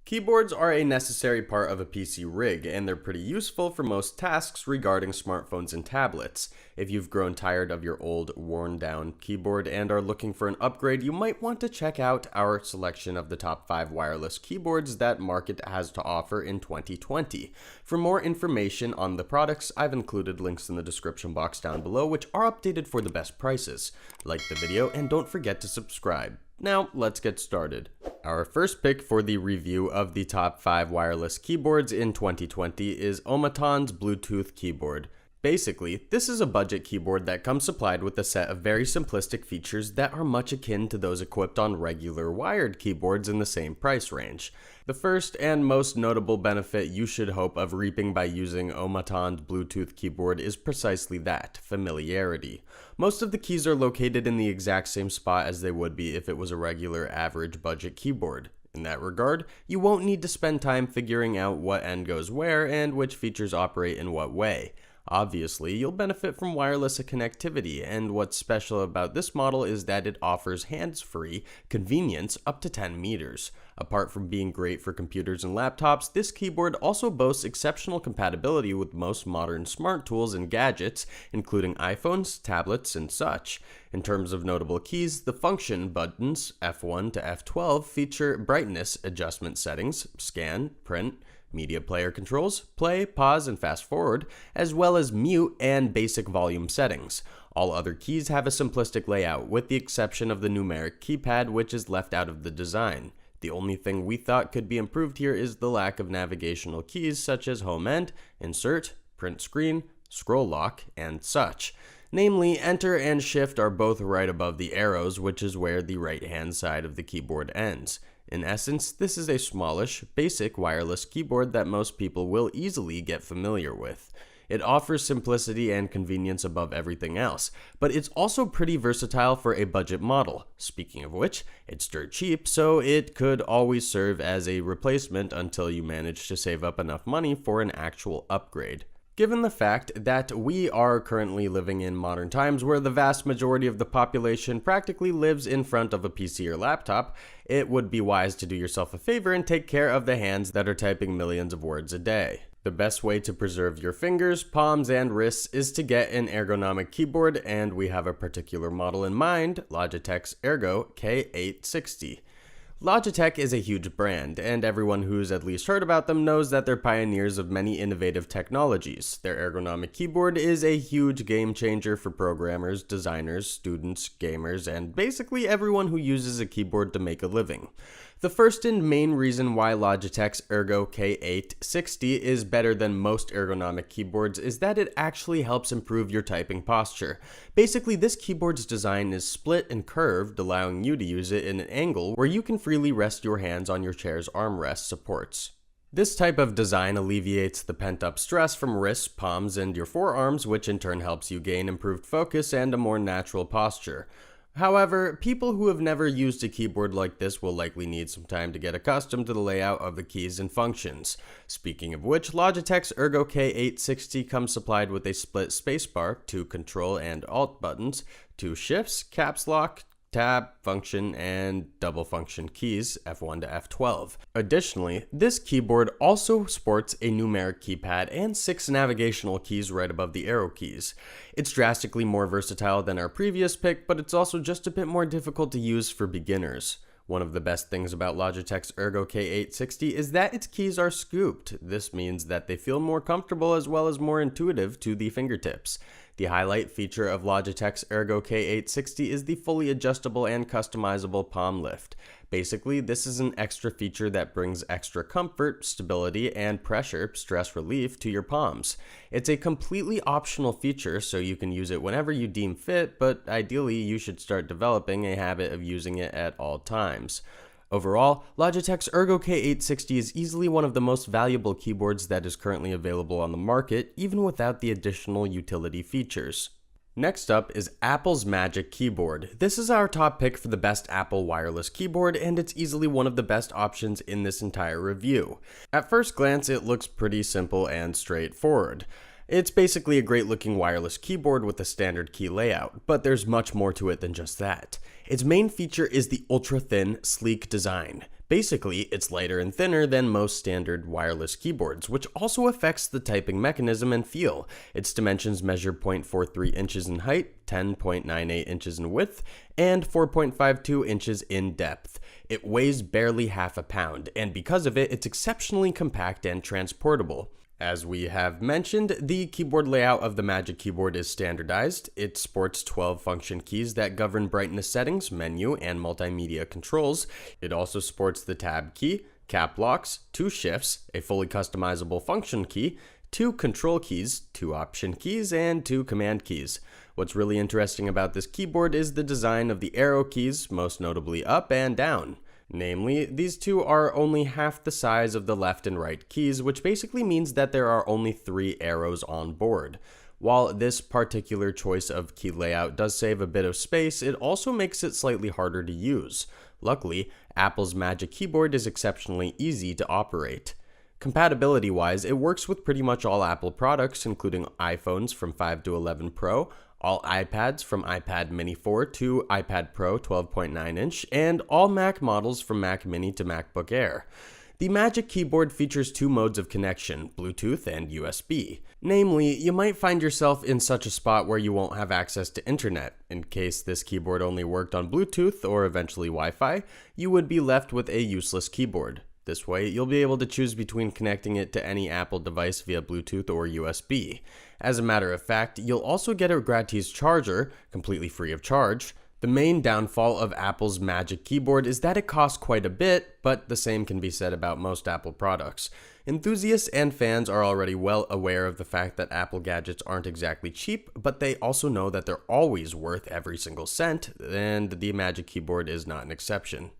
Keyboards are a necessary part of a PC rig, and they're pretty useful for most tasks regarding smartphones and tablets. If you've grown tired of your old, worn-down keyboard and are looking for an upgrade, you might want to check out our selection of the top 5 wireless keyboards that market has to offer in 2020. For more information on the products, I've included links in the description box down below, which are updated for the best prices. Like the video, and don't forget to subscribe. Now, let's get started. Our first pick for the review of the top 5 wireless keyboards in 2020 is OMOTON's Bluetooth keyboard. Basically, this is a budget keyboard that comes supplied with a set of very simplistic features that are much akin to those equipped on regular wired keyboards in the same price range. The first and most notable benefit you should hope of reaping by using OMOTON's Bluetooth keyboard is precisely that, familiarity. Most of the keys are located in the exact same spot as they would be if it was a regular average budget keyboard. In that regard, you won't need to spend time figuring out what end goes where and which features operate in what way. Obviously, you'll benefit from wireless connectivity, and what's special about this model is that it offers hands-free convenience up to 10 meters. Apart from being great for computers and laptops, this keyboard also boasts exceptional compatibility with most modern smart tools and gadgets, including iPhones, tablets, and such. In terms of notable keys, the function buttons F1 to F12 feature brightness adjustment settings, scan, print, media player controls, play, pause, and fast forward, as well as mute and basic volume settings. All other keys have a simplistic layout, with the exception of the numeric keypad, which is left out of the design. The only thing we thought could be improved here is the lack of navigational keys such as home end, insert, print screen, scroll lock, and such. Namely, enter and shift are both right above the arrows, which is where the right-hand side of the keyboard ends. In essence, this is a smallish, basic wireless keyboard that most people will easily get familiar with. It offers simplicity and convenience above everything else, but it's also pretty versatile for a budget model. Speaking of which, it's dirt cheap, so it could always serve as a replacement until you manage to save up enough money for an actual upgrade. Given the fact that we are currently living in modern times where the vast majority of the population practically lives in front of a PC or laptop, it would be wise to do yourself a favor and take care of the hands that are typing millions of words a day. The best way to preserve your fingers, palms, and wrists is to get an ergonomic keyboard, and we have a particular model in mind, Logitech's Ergo K860. Logitech is a huge brand, and everyone who's at least heard about them knows that they're pioneers of many innovative technologies. Their ergonomic keyboard is a huge game changer for programmers, designers, students, gamers, and basically everyone who uses a keyboard to make a living. The first and main reason why Logitech's Ergo K860 is better than most ergonomic keyboards is that it actually helps improve your typing posture. Basically, this keyboard's design is split and curved, allowing you to use it in an angle where you can freely rest your hands on your chair's armrest supports. This type of design alleviates the pent-up stress from wrists, palms, and your forearms, which in turn helps you gain improved focus and a more natural posture. However, people who have never used a keyboard like this will likely need some time to get accustomed to the layout of the keys and functions. Speaking of which, Logitech's Ergo K860 comes supplied with a split spacebar, 2 Control and Alt buttons, 2 shifts, caps lock, tab, function, and double function keys, F1 to F12. Additionally, this keyboard also sports a numeric keypad and 6 navigational keys right above the arrow keys. It's drastically more versatile than our previous pick, but it's also just a bit more difficult to use for beginners. One of the best things about Logitech's Ergo K860 is that its keys are scooped. This means that they feel more comfortable as well as more intuitive to the fingertips. The highlight feature of Logitech's Ergo K860 is the fully adjustable and customizable palm lift. Basically, this is an extra feature that brings extra comfort, stability, and pressure, stress relief to your palms. It's a completely optional feature, so you can use it whenever you deem fit, but ideally you should start developing a habit of using it at all times. Overall, Logitech's Ergo K860 is easily one of the most valuable keyboards that is currently available on the market, even without the additional utility features. Next up is Apple's Magic Keyboard. This is our top pick for the best Apple wireless keyboard, and it's easily one of the best options in this entire review. At first glance, it looks pretty simple and straightforward. It's basically a great looking wireless keyboard with a standard key layout, but there's much more to it than just that. Its main feature is the ultra-thin, sleek design. Basically, it's lighter and thinner than most standard wireless keyboards, which also affects the typing mechanism and feel. Its dimensions measure 0.43 inches in height, 10.98 inches in width, and 4.52 inches in depth. It weighs barely half a pound, and because of it, it's exceptionally compact and transportable. As we have mentioned, the keyboard layout of the Magic Keyboard is standardized. It sports 12 function keys that govern brightness settings, menu, and multimedia controls. It also sports the tab key, cap locks, 2 shifts, a fully customizable function key, 2 control keys, 2 option keys, and 2 command keys. What's really interesting about this keyboard is the design of the arrow keys, most notably up and down. Namely, these two are only half the size of the left and right keys, which basically means that there are only 3 arrows on board. While this particular choice of key layout does save a bit of space, it also makes it slightly harder to use. Luckily, Apple's Magic Keyboard is exceptionally easy to operate. Compatibility-wise, it works with pretty much all Apple products, including iPhones from 5 to 11 Pro, all iPads from iPad Mini 4 to iPad Pro 12.9 inch, and all Mac models from Mac Mini to MacBook Air. The Magic Keyboard features 2 modes of connection, Bluetooth and USB. Namely, you might find yourself in such a spot where you won't have access to internet. In case this keyboard only worked on Bluetooth or eventually Wi-Fi, you would be left with a useless keyboard. This way, you'll be able to choose between connecting it to any Apple device via Bluetooth or USB. As a matter of fact, you'll also get a gratis charger, completely free of charge. The main downfall of Apple's Magic Keyboard is that it costs quite a bit, but the same can be said about most Apple products. Enthusiasts and fans are already well aware of the fact that Apple gadgets aren't exactly cheap, but they also know that they're always worth every single cent, and the Magic Keyboard is not an exception.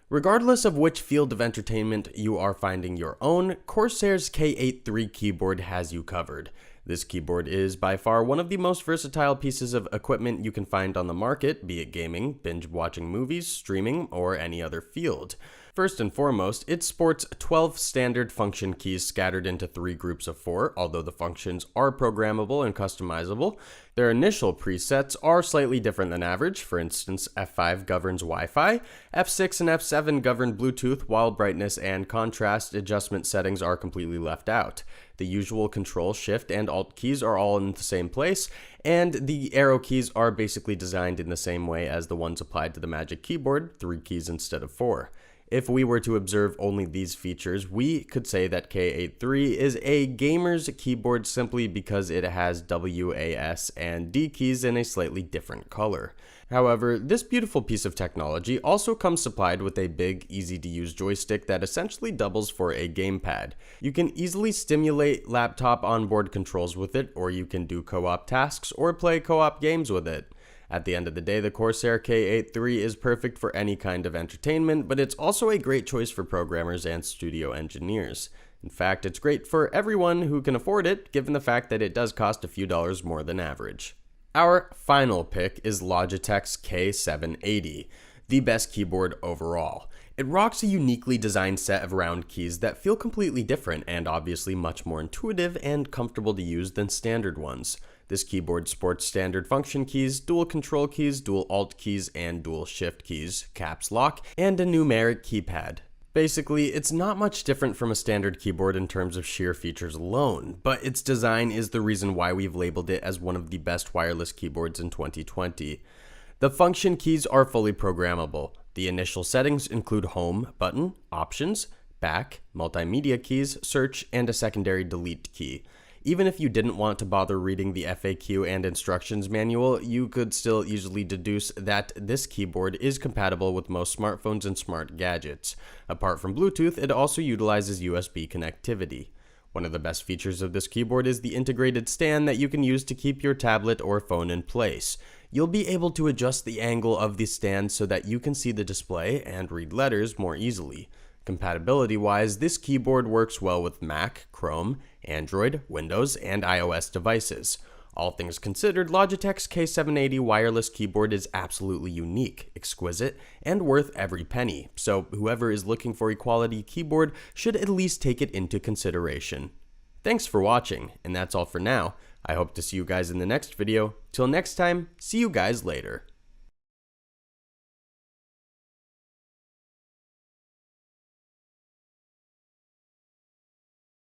Regardless of which field of entertainment you are finding your own, Corsair's K83 keyboard has you covered. This keyboard is by far one of the most versatile pieces of equipment you can find on the market, be it gaming, binge watching movies, streaming, or any other field. First and foremost, it sports 12 standard function keys scattered into 3 groups of 4, although the functions are programmable and customizable. Their initial presets are slightly different than average. For instance, F5 governs Wi-Fi, F6 and F7 govern Bluetooth, while brightness and contrast adjustment settings are completely left out. The usual Control, Shift, and Alt keys are all in the same place, and the arrow keys are basically designed in the same way as the ones applied to the Magic Keyboard, 3 keys instead of 4. If we were to observe only these features, we could say that K83 is a gamer's keyboard simply because it has W, A, S, and D keys in a slightly different color. However, this beautiful piece of technology also comes supplied with a big, easy-to-use joystick that essentially doubles for a gamepad. You can easily stimulate laptop onboard controls with it, or you can do co-op tasks or play co-op games with it. At the end of the day, the Corsair K83 is perfect for any kind of entertainment, but it's also a great choice for programmers and studio engineers. In fact, it's great for everyone who can afford it, given the fact that it does cost a few dollars more than average. Our final pick is Logitech's K780, the best keyboard overall. It rocks a uniquely designed set of round keys that feel completely different and obviously much more intuitive and comfortable to use than standard ones. This keyboard sports standard function keys, dual control keys, dual alt keys, and dual shift keys, caps lock, and a numeric keypad. Basically, it's not much different from a standard keyboard in terms of sheer features alone, but its design is the reason why we've labeled it as one of the best wireless keyboards in 2020. The function keys are fully programmable. The initial settings include home button, options, back, multimedia keys, search, and a secondary delete key. Even if you didn't want to bother reading the FAQ and instructions manual, you could still easily deduce that this keyboard is compatible with most smartphones and smart gadgets. Apart from Bluetooth, it also utilizes USB connectivity. One of the best features of this keyboard is the integrated stand that you can use to keep your tablet or phone in place. You'll be able to adjust the angle of the stand so that you can see the display and read letters more easily. Compatibility-wise, this keyboard works well with Mac, Chrome, Android, Windows, and iOS devices. All things considered, Logitech's K780 wireless keyboard is absolutely unique, exquisite, and worth every penny, so whoever is looking for a quality keyboard should at least take it into consideration. Thanks for watching, and that's all for now. I hope to see you guys in the next video. Till next time, see you guys later.